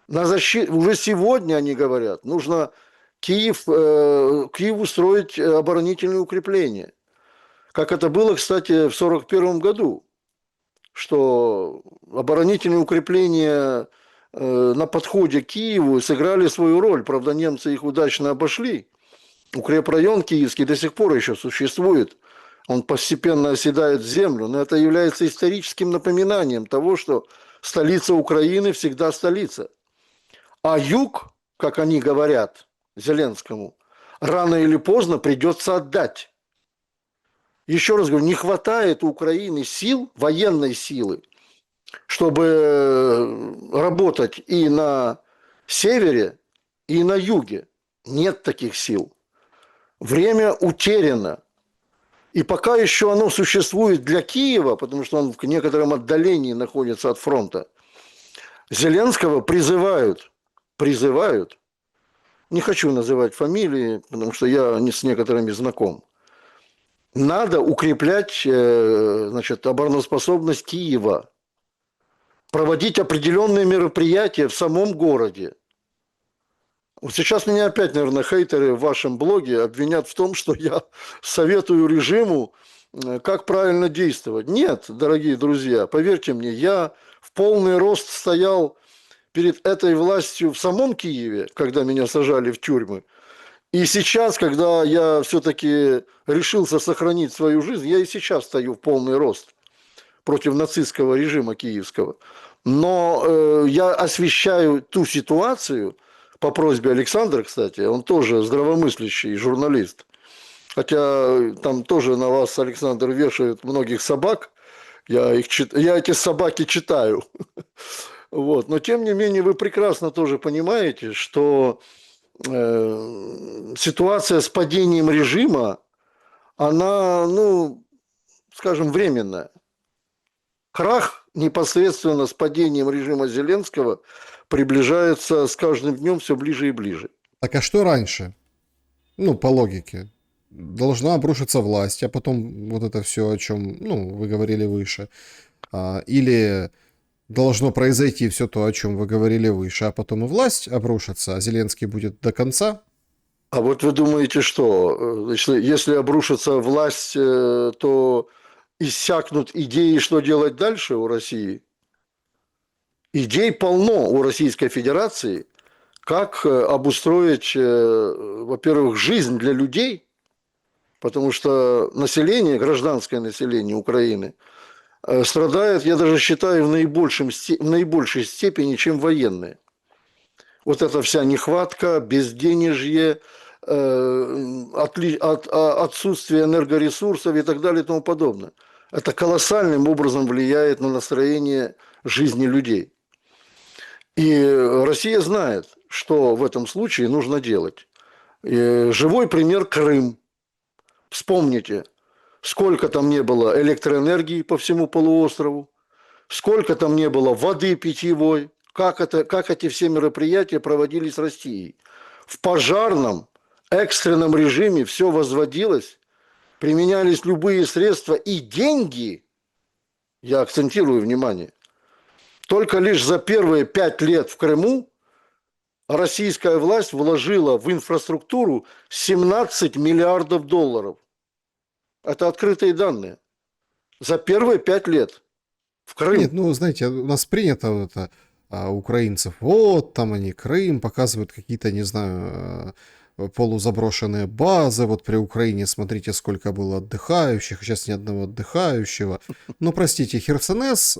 На защиту. Уже сегодня они говорят, нужно Киеву строить оборонительные укрепления. Как это было, кстати, в 1941 году, что оборонительные укрепления на подходе к Киеву сыграли свою роль. Правда, немцы их удачно обошли. Укрепрайон киевский до сих пор еще существует. Он постепенно оседает в землю, но это является историческим напоминанием того, что столица Украины всегда столица. А юг, как они говорят Зеленскому, рано или поздно придется отдать. Еще раз говорю, не хватает у Украины сил, военной силы, чтобы работать и на севере, и на юге. Нет таких сил. Время утеряно. И пока еще оно существует для Киева, потому что он в некотором отдалении находится от фронта, Зеленского призывают, не хочу называть фамилии, потому что я не с некоторыми знаком, надо укреплять значит, обороноспособность Киева, проводить определенные мероприятия в самом городе. Вот сейчас меня опять, наверное, хейтеры в вашем блоге обвинят в том, что я советую режиму, как правильно действовать. Нет, дорогие друзья, поверьте мне, я в полный рост стоял перед этой властью в самом Киеве, когда меня сажали в тюрьмы. И сейчас, когда я все-таки решился сохранить свою жизнь, я и сейчас стою в полный рост против нацистского режима киевского. Но я освещаю ту ситуацию по просьбе Александра, кстати, он тоже здравомыслящий журналист. Хотя там тоже на вас, Александр, вешают многих собак. Я эти собаки читаю. Вот. Но тем не менее вы прекрасно тоже понимаете, что ситуация с падением режима, она, ну, скажем, временная. Крах непосредственно с падением режима Зеленского приближается с каждым днем все ближе и ближе. Так а что раньше? Ну, по логике. Должна обрушиться власть, а потом вот это все, о чем, ну, вы говорили выше. Или должно произойти все то, о чем вы говорили выше, а потом и власть обрушится, а Зеленский будет до конца. А вот вы думаете, что если обрушится власть, то иссякнут идеи, что делать дальше у России? Идей полно у Российской Федерации, как обустроить, во-первых, жизнь для людей, потому что население, гражданское население Украины, страдает, я даже считаю, в наибольшей степени, чем военные. Вот эта вся нехватка, безденежье, отсутствие энергоресурсов и так далее и тому подобное. Это колоссальным образом влияет на настроение жизни людей. И Россия знает, что в этом случае нужно делать. И живой пример Крым. Вспомните, сколько там не было электроэнергии по всему полуострову, сколько там не было воды питьевой, как эти все мероприятия проводились Россией. В пожарном, экстренном режиме все возводилось, применялись любые средства и деньги, я акцентирую внимание, только лишь за первые 5 лет в Крыму российская власть вложила в инфраструктуру 17 миллиардов долларов. Это открытые данные. За первые 5 лет в Нет, Крым. ну, знаете, у нас принято вот это, украинцев, вот там они, Крым, показывают какие-то, не знаю, полузаброшенные базы, вот при Украине смотрите, сколько было отдыхающих, сейчас ни одного отдыхающего. Ну, простите, Херсонес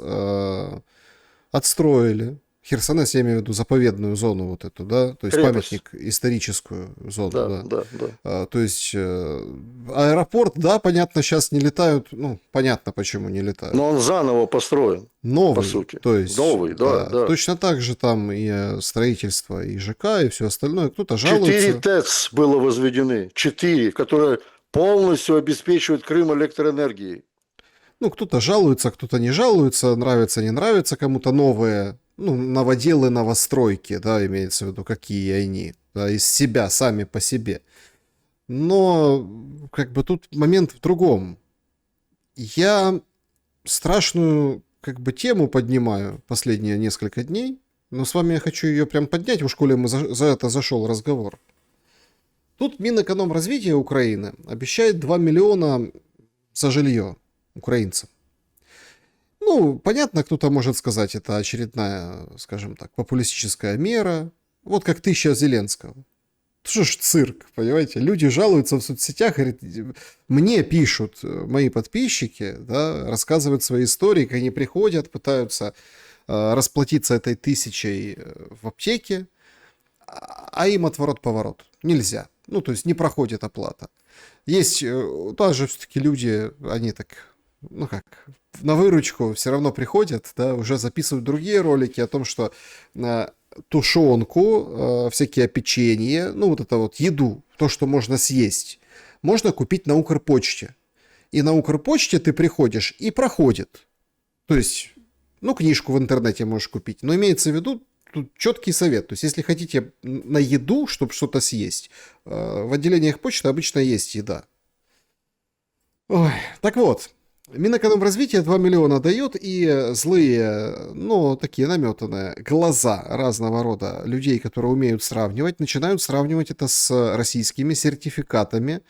отстроили. Херсонес, я имею в виду заповедную зону вот эту, да, то есть Крепость. памятник, историческую зону, Да, да. да, да. То есть аэропорт, да, понятно, сейчас не летают, ну, понятно, почему не летают. Но он заново построен, по Новый, сути. то есть, Новый, да, да, да. точно так же там и строительство, и ЖК, и все остальное. Кто-то 4 жалуется. ТЭЦ было возведены. 4, которые полностью обеспечивают Крым электроэнергией. Ну, кто-то жалуется, кто-то не жалуется, нравится, не нравится кому-то новые, ну, новоделы, новостройки, да, имеется в виду, какие они, да, из себя, сами по себе. Но, как бы, тут момент в другом. Я страшную, как бы, тему поднимаю последние несколько дней, но с вами я хочу ее прям поднять, в школе мы за это зашел разговор. Тут Минэкономразвития Украины обещает 2 миллиона за жилье украинцам. Ну, понятно, кто-то может сказать, это очередная, скажем так, популистическая мера. Вот как 1000 Зеленского. Что ж цирк, понимаете? Люди жалуются в соцсетях, говорят, мне пишут мои подписчики, да, рассказывают свои истории, как они приходят, пытаются расплатиться этой 1000 в аптеке, а им отворот-поворот. Нельзя. Ну, то есть не проходит оплата. Есть даже все-таки люди, они так, ну как, на выручку все равно приходят, да, уже записывают другие ролики о том, что тушенку, всякие печенье, ну вот это вот еду, то, что можно съесть, можно купить на Укрпочте. И на Укрпочте ты приходишь и проходит. То есть, ну, книжку в интернете можешь купить, но имеется в виду тут четкий совет. То есть, если хотите на еду, чтобы что-то съесть, в отделениях почты обычно есть еда. Ой, так вот, Минэкономразвитие 2 миллиона дает, и злые, ну, такие наметанные глаза разного рода людей, которые умеют сравнивать, начинают сравнивать это с российскими сертификатами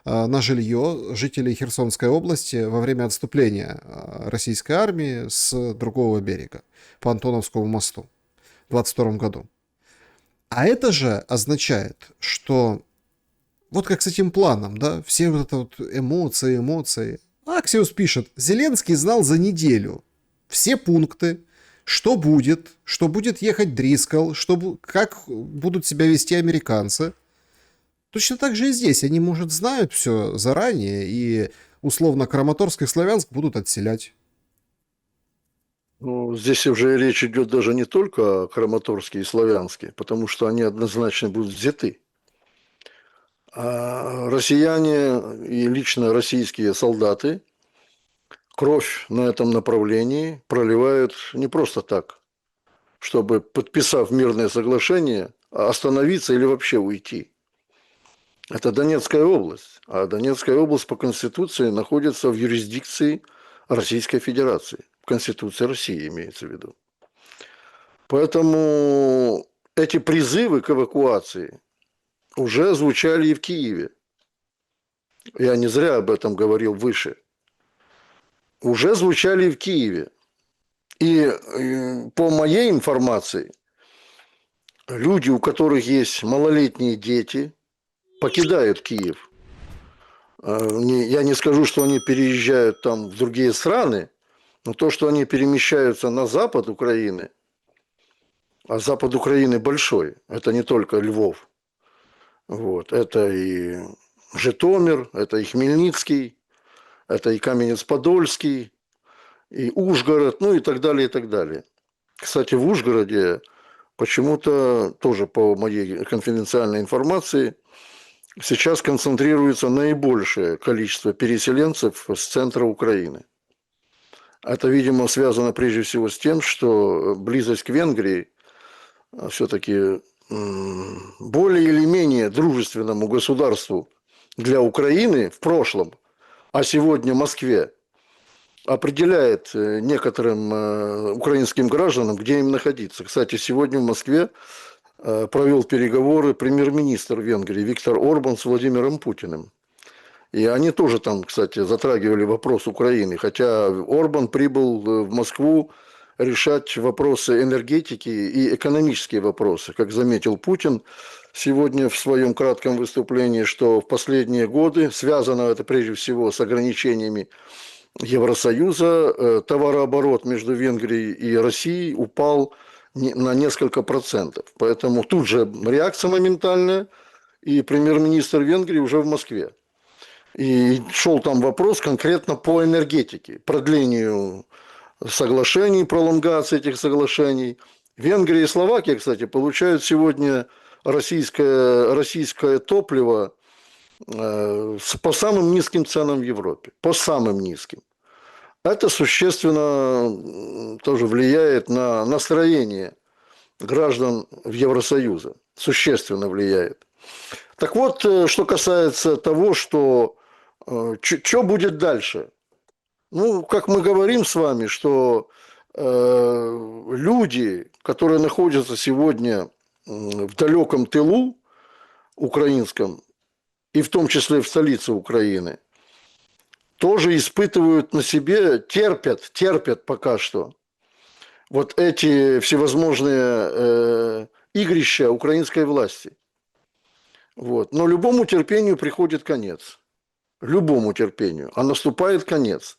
на жилье жителей Херсонской области во время отступления российской армии с другого берега по Антоновскому мосту в 22 году. А это же означает, что вот как с этим планом, да, все вот это вот эмоции. Аксиус пишет, Зеленский знал за неделю все пункты, что будет ехать Дрискл, как будут себя вести американцы. Точно так же и здесь. Они, может, знают все заранее, и условно Краматорск и Славянск будут отселять. Ну, здесь уже речь идет даже не только о Краматорске и Славянске, потому что они однозначно будут взяты. А россияне и лично российские солдаты кровь на этом направлении проливают не просто так, чтобы, подписав мирное соглашение, остановиться или вообще уйти. Это Донецкая область, а Донецкая область по Конституции находится в юрисдикции Российской Федерации. Конституция России имеется в виду. Поэтому эти призывы к эвакуации уже звучали и в Киеве. Я не зря об этом говорил выше. Уже звучали и в Киеве. И по моей информации, люди, у которых есть малолетние дети, покидают Киев. Я не скажу, что они переезжают там в другие страны, но то, что они перемещаются на запад Украины, а запад Украины большой, это не только Львов, вот, это и Житомир, это и Хмельницкий, это и Каменец-Подольский, и Ужгород, ну и так далее, и так далее. Кстати, в Ужгороде почему-то, тоже по моей конфиденциальной информации, сейчас концентрируется наибольшее количество переселенцев с центра Украины. Это, видимо, связано прежде всего с тем, что близость к Венгрии все-таки более или менее дружественному государству для Украины в прошлом, а сегодня Москве, определяет некоторым украинским гражданам, где им находиться. Кстати, сегодня в Москве провел переговоры премьер-министр Венгрии Виктор Орбан с Владимиром Путиным. И они тоже там, кстати, затрагивали вопрос Украины. Хотя Орбан прибыл в Москву решать вопросы энергетики и экономические вопросы. Как заметил Путин сегодня в своем кратком выступлении, что в последние годы, связано это прежде всего с ограничениями Евросоюза, товарооборот между Венгрией и Россией упал на несколько процентов. Поэтому тут же реакция моментальная, и премьер-министр Венгрии уже в Москве. И шел там вопрос конкретно по энергетике, продлению соглашений, пролонгации этих соглашений. Венгрия и Словакия, кстати, получают сегодня российское топливо по самым низким ценам в Европе. По самым низким. Это существенно тоже влияет на настроение граждан в Евросоюзе. Существенно влияет. Так вот, что касается того, что будет дальше. Ну, как мы говорим с вами, что люди, которые находятся сегодня в далеком тылу украинском, и в том числе в столице Украины, тоже испытывают на себе, терпят пока что вот эти всевозможные игрища украинской власти. Вот. Но любому терпению приходит конец. Любому терпению. А наступает конец.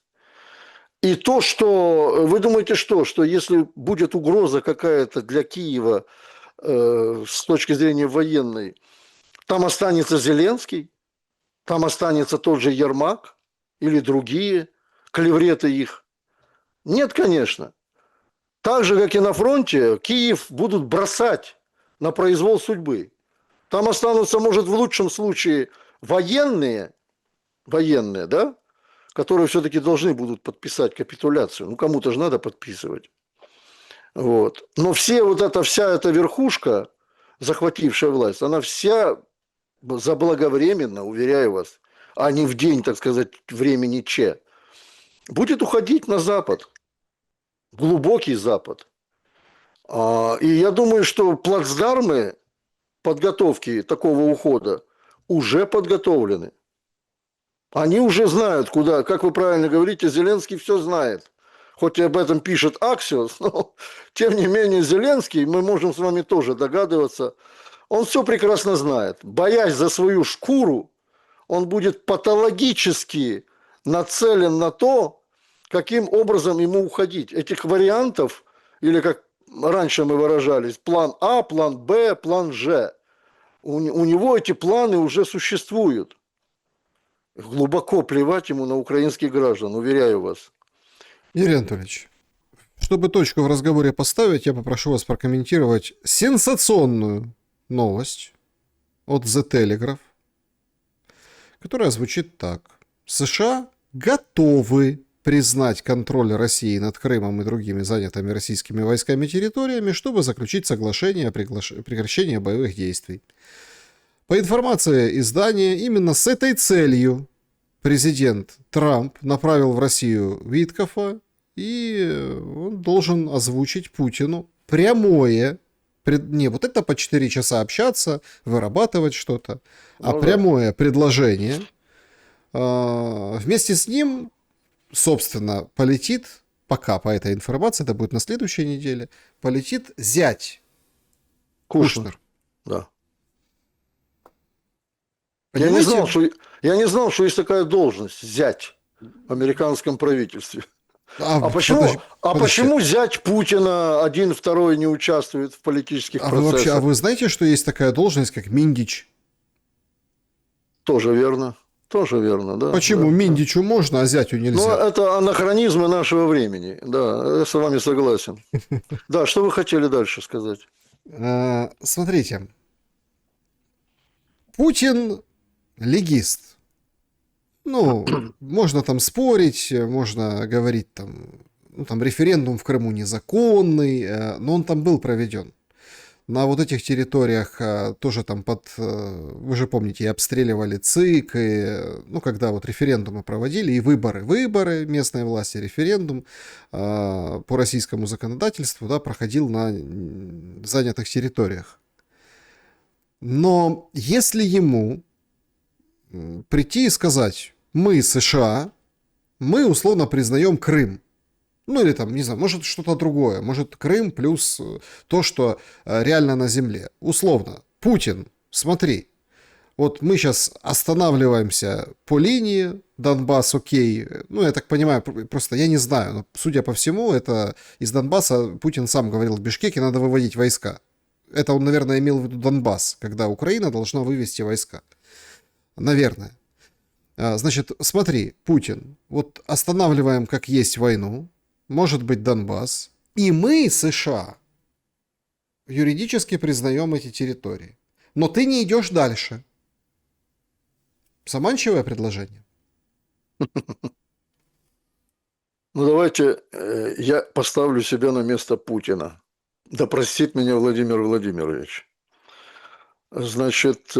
И то, что... Вы думаете, что если будет угроза какая-то для Киева с точки зрения военной, там останется Зеленский, там останется тот же Ермак или другие клевреты их? Нет, конечно. Так же, как и на фронте, Киев будут бросать на произвол судьбы. Там останутся, может, в лучшем случае военные, да, которые все-таки должны будут подписать капитуляцию. Ну, кому-то же надо подписывать. Вот. Но вся эта верхушка, захватившая власть, она вся заблаговременно, уверяю вас, а не в день, так сказать, времени Че, будет уходить на Запад. Глубокий Запад. И я думаю, что плацдармы подготовки такого ухода уже подготовлены. Они уже знают, куда, как вы правильно говорите, Зеленский все знает. Хоть и об этом пишет Аксиос, но тем не менее Зеленский, мы можем с вами тоже догадываться, он все прекрасно знает. Боясь за свою шкуру, он будет патологически нацелен на то, каким образом ему уходить. Этих вариантов, или как раньше мы выражались, план А, план Б, план Ж. У него эти планы уже существуют. Глубоко плевать ему на украинских граждан, уверяю вас. Юрий Анатольевич, чтобы точку в разговоре поставить, я попрошу вас прокомментировать сенсационную новость от The Telegraph, которая звучит так. США готовы признать контроль России над Крымом и другими занятыми российскими войсками территориями, чтобы заключить соглашение о прекращении боевых действий. По информации издания, именно с этой целью президент Трамп направил в Россию Виткофа, и он должен озвучить Путину прямое, не вот это по 4 часа общаться, вырабатывать что-то, а прямое предложение. Вместе с ним, собственно, полетит, пока по этой информации, это будет на следующей неделе, полетит зять Кушнер. Да. Я не знал, что есть такая должность, зять в американском правительстве. Почему зять Путина один, второй не участвует в политических процессах? Вы знаете, что есть такая должность, как Миндич? Тоже верно, да. Почему да, Миндичу можно, а зятю нельзя? Ну, это анахронизмы нашего времени, да, я с вами согласен. Да, что вы хотели дальше сказать? Смотрите, Путин легист. Ну, можно там спорить, можно говорить там референдум в Крыму незаконный, но он там был проведен. На вот этих территориях тоже там вы же помните, и обстреливали ЦИК, когда вот референдумы проводили, и выборы местной власти, референдум по российскому законодательству, да, проходил на занятых территориях. Но если ему прийти и сказать, мы США, мы условно признаем Крым, ну или там, не знаю, может что-то другое, может Крым плюс то, что реально на земле. Условно, Путин, смотри, вот мы сейчас останавливаемся по линии, Донбасс окей, ну я так понимаю, просто я не знаю, но судя по всему, это из Донбасса Путин сам говорил, в Бишкеке надо выводить войска. Это он, наверное, имел в виду Донбасс, когда Украина должна вывести войска. Наверное. Значит, смотри, Путин, вот останавливаем как есть войну, может быть Донбасс, и мы, США, юридически признаем эти территории. Но ты не идешь дальше. Заманчивое предложение. Ну, давайте я поставлю себя на место Путина. Да простит меня Владимир Владимирович. Значит,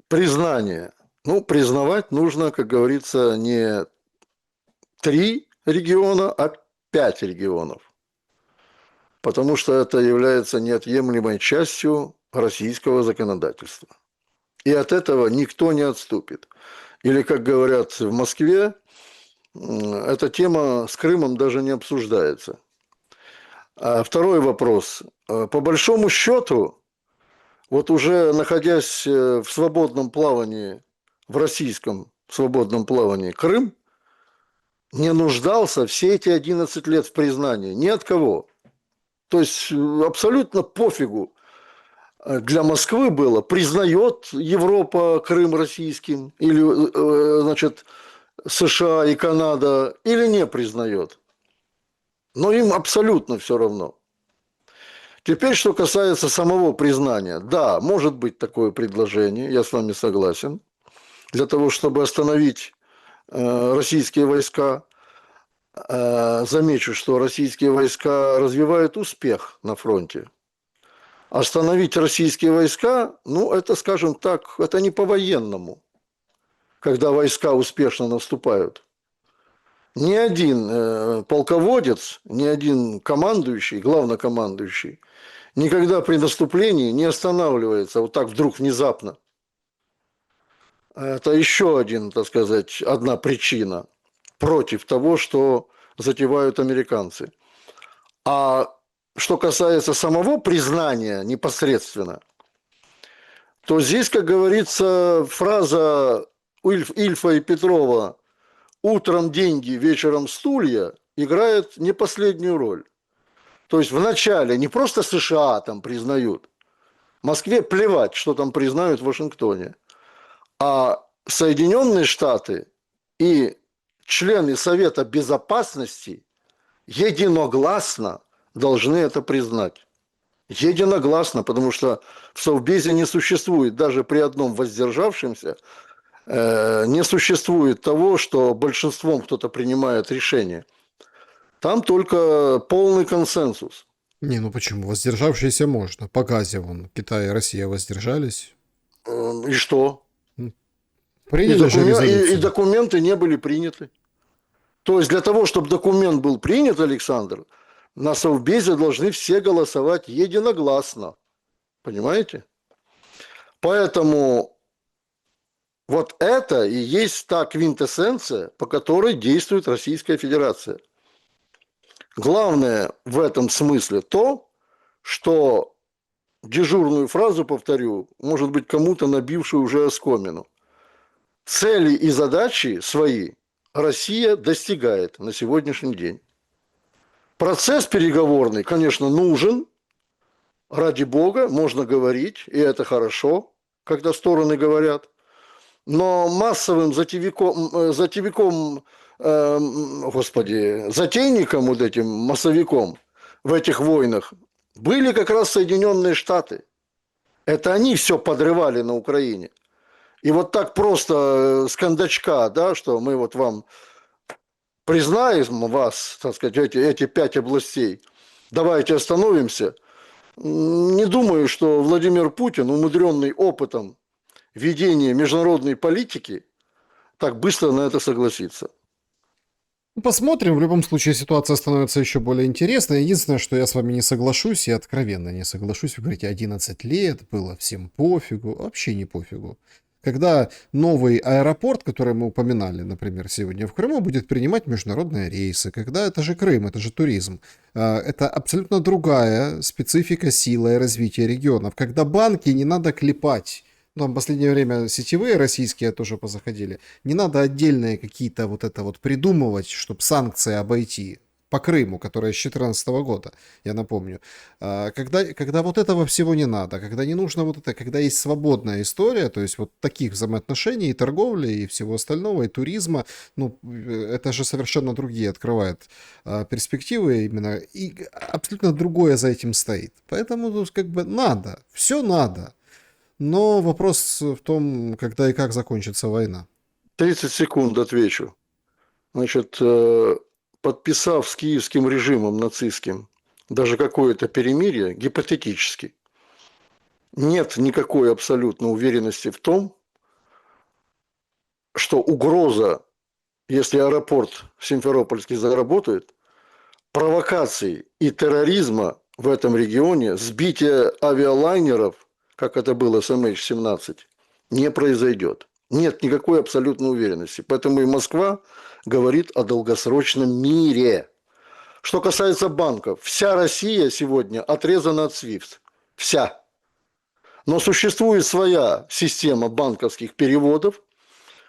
признание. Ну, признавать нужно, как говорится, не 3 региона, а 5 регионов. Потому что это является неотъемлемой частью российского законодательства. И от этого никто не отступит. Или, как говорят в Москве, эта тема с Крымом даже не обсуждается. А второй вопрос. По большому счету, вот уже находясь в свободном плавании, в российском свободном плавании, Крым не нуждался все эти 11 лет в признании ни от кого. То есть абсолютно пофигу для Москвы было, признает Европа Крым российским, или, значит, США и Канада, или не признает. Но им абсолютно все равно. Теперь, что касается самого признания. Да, может быть такое предложение, я с вами согласен, для того, чтобы остановить российские войска. Замечу, что российские войска развивают успех на фронте. Остановить российские войска, ну, это, скажем так, это не по-военному, когда войска успешно наступают. Ни один полководец, ни один командующий, главнокомандующий, никогда при наступлении не останавливается вот так вдруг внезапно. Это еще один, так сказать, одна причина против того, что затевают американцы. А что касается самого признания непосредственно, то здесь, как говорится, фраза Ильфа и Петрова «утром деньги, вечером стулья» играет не последнюю роль. То есть вначале не просто США там признают, Москве плевать, что там признают в Вашингтоне, а Соединенные Штаты и члены Совета Безопасности единогласно должны это признать. Единогласно, потому что в Совбезе не существует даже при одном воздержавшемся Не существует того, что большинством кто-то принимает решение. Там только полный консенсус. Не, ну почему? Воздержавшиеся можно. По газе вон Китай и Россия воздержались. И что? М, Приняли же И резолюцию. документы не были приняты. То есть для того, чтобы документ был принят, Александр, на Совбезе должны все голосовать единогласно. Понимаете? Поэтому вот это и есть та квинтэссенция, по которой действует Российская Федерация. Главное в этом смысле то, что дежурную фразу повторю, может быть, кому-то набившую уже оскомину. Цели и задачи свои Россия достигает на сегодняшний день. Процесс переговорный, конечно, нужен. Ради бога, можно говорить, и это хорошо, когда стороны говорят. Но массовым затейником вот этим, массовиком в этих войнах были как раз Соединенные Штаты. Это они все подрывали на Украине. И вот так просто с кондачка, да, что мы вот вам признаем вас, так сказать, эти 5 областей, давайте остановимся. Не думаю, что Владимир Путин, умудренный опытом ведения международной политики, так быстро на это согласится. Ну, посмотрим. В любом случае ситуация становится еще более интересной. Единственное, что я с вами не соглашусь, и откровенно не соглашусь. Вы говорите, 11 лет было, всем пофигу. Вообще не пофигу. Когда новый аэропорт, который мы упоминали, например, сегодня в Крыму, будет принимать международные рейсы, когда это же Крым, это же туризм, это абсолютно другая специфика, сила и развития регионов. Когда банки не надо клепать, ну, там в последнее время сетевые российские тоже позаходили, не надо отдельные какие-то вот это вот придумывать, чтобы санкции обойти по Крыму, которая с 2014 года, я напомню. Когда вот этого всего не надо, когда не нужно вот это, когда есть свободная история, то есть вот таких взаимоотношений и торговли, и всего остального, и туризма, ну, это же совершенно другие открывает перспективы именно, и абсолютно другое за этим стоит. Поэтому тут как бы надо, все надо. Но вопрос в том, когда и как закончится война. 30 секунд отвечу. Значит, подписав с киевским режимом нацистским даже какое-то перемирие, гипотетически, нет никакой абсолютной уверенности в том, что угроза, если аэропорт Симферопольский заработает, провокаций и терроризма в этом регионе, сбития авиалайнеров, как это было с MH17, не произойдет. Нет никакой абсолютной уверенности. Поэтому и Москва говорит о долгосрочном мире. Что касается банков, вся Россия сегодня отрезана от SWIFT. Вся. Но существует своя система банковских переводов.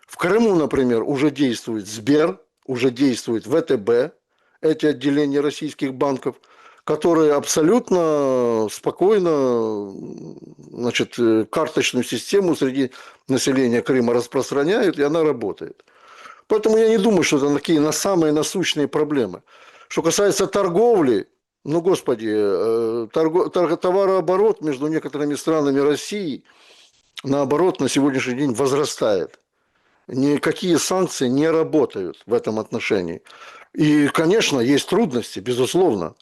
В Крыму, например, уже действует Сбер, уже действует ВТБ, эти отделения российских банков, которые абсолютно спокойно, значит, карточную систему среди населения Крыма распространяют, и она работает. Поэтому я не думаю, что это такие самые насущные проблемы. Что касается торговли, ну, господи, товарооборот между некоторыми странами России, наоборот, на сегодняшний день возрастает. Никакие санкции не работают в этом отношении. И, конечно, есть трудности, безусловно.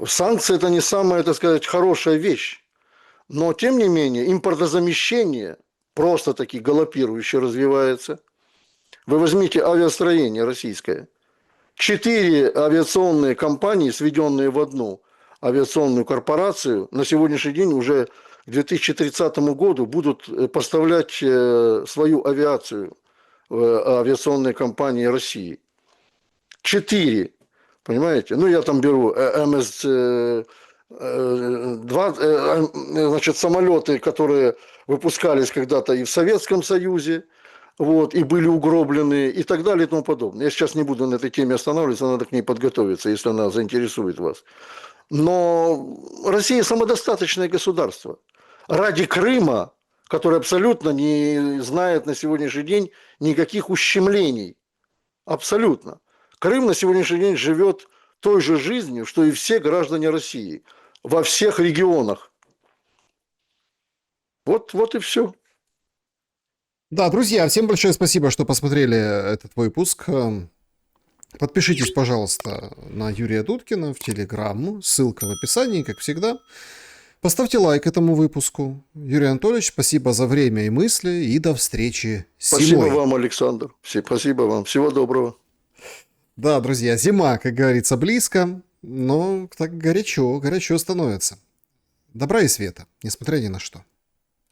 Санкции – это не самая, так сказать, хорошая вещь. Но, тем не менее, импортозамещение просто-таки галопирующе развивается. Вы возьмите авиастроение российское. 4 авиационные компании, сведенные в одну авиационную корпорацию, на сегодняшний день уже к 2030 году будут поставлять свою авиацию в авиационные компании России. 4. Понимаете? Ну, я там беру МС-2, значит, самолеты, которые выпускались когда-то и в Советском Союзе, вот, и были угроблены, и так далее, и тому подобное. Я сейчас не буду на этой теме останавливаться, надо к ней подготовиться, если она заинтересует вас. Но Россия самодостаточное государство. Ради Крыма, который абсолютно не знает на сегодняшний день никаких ущемлений. Абсолютно. Крым на сегодняшний день живет той же жизнью, что и все граждане России. Во всех регионах. Вот и все. Да, друзья, всем большое спасибо, что посмотрели этот выпуск. Подпишитесь, пожалуйста, на Юрия Дудкина в Телеграм. Ссылка в описании, как всегда. Поставьте лайк этому выпуску. Юрий Анатольевич, спасибо за время и мысли. И до встречи Спасибо зимой. вам, Александр. Спасибо вам. Всего доброго. Да, друзья, зима, как говорится, близко. Но так горячо становится. Добра и света, несмотря ни на что.